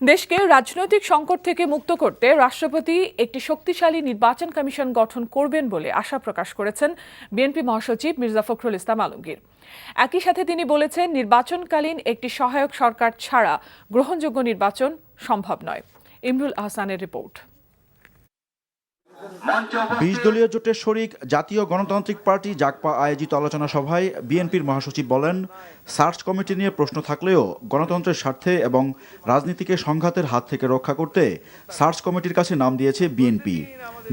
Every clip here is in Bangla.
দেশকে রাজনৈতিক সংকট থেকে মুক্ত করতে রাষ্ট্রপতি একটি শক্তিশালী নির্বাচন কমিশন গঠন করবেন বলে আশা প্রকাশ করেছেন বিএনপি মহাসচিব মির্জা ফখরুল ইসলাম আলমগীর। একই সাথে তিনি বলেছেন, নির্বাচনকালীন একটি সহায়ক সরকার ছাড়া গ্রহণযোগ্য নির্বাচন সম্ভব নয়। ইমরুল আহসানের রিপোর্ট। ২০ দলীয় জোটের শরিক জাতীয় গণতান্ত্রিক পার্টি জাগপা আয়োজিত আলোচনা সভায় বিএনপির মহাসচিব বলেন, সার্চ কমিটি নিয়ে প্রশ্ন থাকলেও গণতন্ত্রের স্বার্থে এবং রাজনীতিকে সংঘাতের হাত থেকে রক্ষা করতে সার্চ কমিটির কাছে নাম দিয়েছে বিএনপি।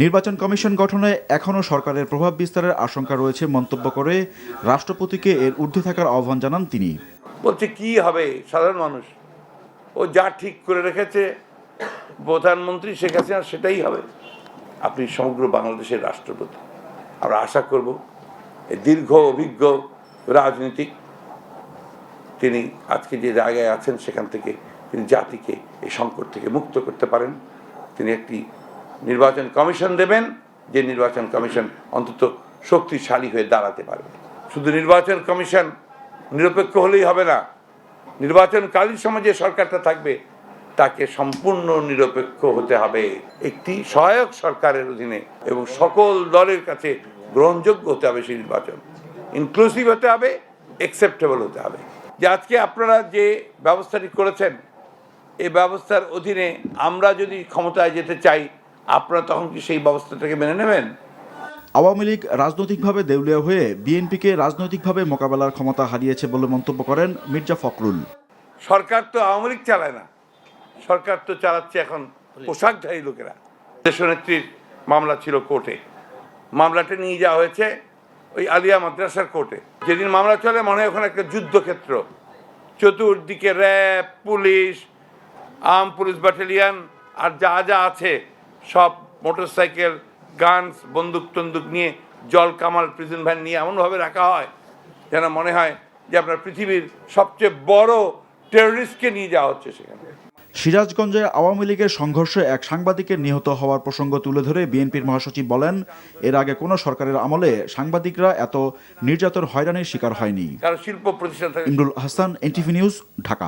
নির্বাচন কমিশন গঠনে এখনও সরকারের প্রভাব বিস্তারের আশঙ্কা রয়েছে মন্তব্য করে রাষ্ট্রপতিকে এর ঊর্ধ্বে থাকার আহ্বান জানান তিনি। বলছে কি হবে, সাধারণ মানুষ ও যা ঠিক করে রেখেছে প্রধানমন্ত্রী শেখ হাসিনা সেটাই হবে। আপনি সমগ্র বাংলাদেশের রাষ্ট্রপতি, আমরা আশা করব এই দীর্ঘ অভিজ্ঞ রাজনীতিক তিনি আজকে যে জায়গায় আছেন সেখান থেকে তিনি জাতিকে এই সংকট থেকে মুক্ত করতে পারেন। তিনি একটি নির্বাচন কমিশন দেবেন, যে নির্বাচন কমিশন অন্তত শক্তিশালী হয়ে দাঁড়াতে পারবে। শুধু নির্বাচন কমিশন নিরপেক্ষ হলেই হবে না, নির্বাচনকালীন সময় যে সরকারটা থাকবে তাকে সম্পূর্ণ নিরপেক্ষ হতে হবে, একটি সহায়ক সরকারের অধীনে এবং সকল দলের কাছে গ্রহণযোগ্য হতে হবে। সেই নির্বাচন ইনক্লুসিভ হতে হবে, অ্যাকসেপ্টেবল হতে হবে। যে আজকে আপনারা যে ব্যবস্থাটি করেছেন, এই ব্যবস্থার অধীনে আমরা যদি ক্ষমতায় যেতে চাই, আপনারা তখন কি সেই ব্যবস্থাটাকে মেনে নেবেন? আওয়ামী লীগ রাজনৈতিকভাবে দেউলিয়া হয়ে বিএনপিকে রাজনৈতিকভাবে মোকাবেলার ক্ষমতা হারিয়েছে বলে মন্তব্য করেন মির্জা ফখরুল। সরকার তো আওয়ামী লীগ চালায় না, সরকার তো চালাচ্ছে এখন পোশাকধারী লোকেরা। দেশনেত্রীর মামলা ছিল কোর্টে, মামলাটা নিয়ে যাওয়া হয়েছে ওই আলিয়া মাদ্রাসার কোর্টে। যেদিন মামলা চলে মনে হয় ওখানে একটা যুদ্ধক্ষেত্র, চতুর্দিকে RAB, police, arm police battalion আর যা যা আছে সব মোটরসাইকেল, গানস, বন্দুক টন্দুক নিয়ে, জল কামাল, প্রিজন ভ্যান নিয়ে এমনভাবে রাখা হয় যেন মনে হয় যে আপনার পৃথিবীর সবচেয়ে বড় টেররিস্টকে নিয়ে যাওয়া হচ্ছে সেখানে। সিরাজগঞ্জে আওয়ামী লীগের সংঘর্ষে এক সাংবাদিকের নিহত হওয়ার প্রসঙ্গ তুলে ধরে বিএনপির মহাসচিব বলেন, এর আগে কোনো সরকারের আমলে সাংবাদিকরা এত নির্যাতন হয়রানির শিকার হয়নি। শিল্প প্রতিষ্ঠান। Imrul Ahsan, NTV news, Dhaka.